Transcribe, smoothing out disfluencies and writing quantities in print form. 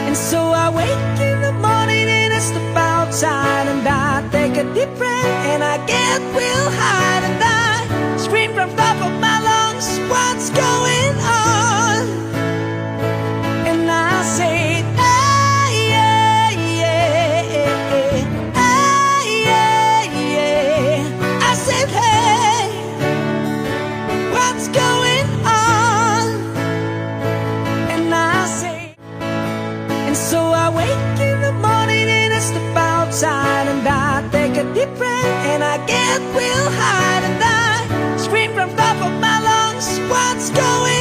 And so I wake in the morning and I step outside and I take a deep breath and I get real high and I scream from top of my lungs, what's going on? And I say, ah, yeah, yeah, ah, yeah, yeah. I said, hey, what's going on? And I say, and so I wake in the morning and I step outside and I take a deep breath and I get real high and I scream from top of my lungs, what's going on?